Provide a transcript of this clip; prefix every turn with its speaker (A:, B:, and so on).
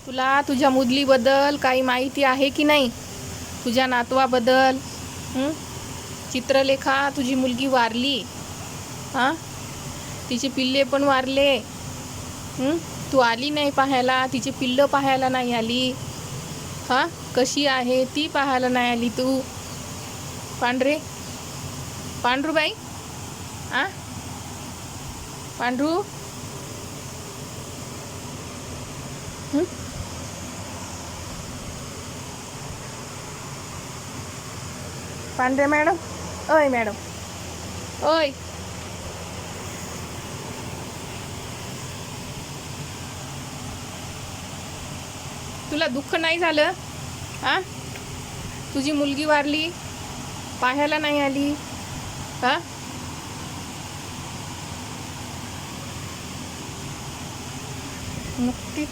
A: तुला तुझ्या मुदलीबद्दल काही माहिती आहे की नाही? तुझ्या नातवाबद्दल? चित्रलेखा तुझी मुलगी वारली. हां, तिचे पिल्ले पण वारले. तू आली नाही पाहायला, तिचे पिल्लं पाहायला नाही आली. हां, कशी आहे ती पाहायला नाही आली तू. पांढरूबाई, हां, पांढरू. पांढरे मॅडम, ओय मॅडम, ओय. तुला दुःख नाही झालं? हां, तुझी मुलगी वारली, पाहायला नाही आली. हां, नक्की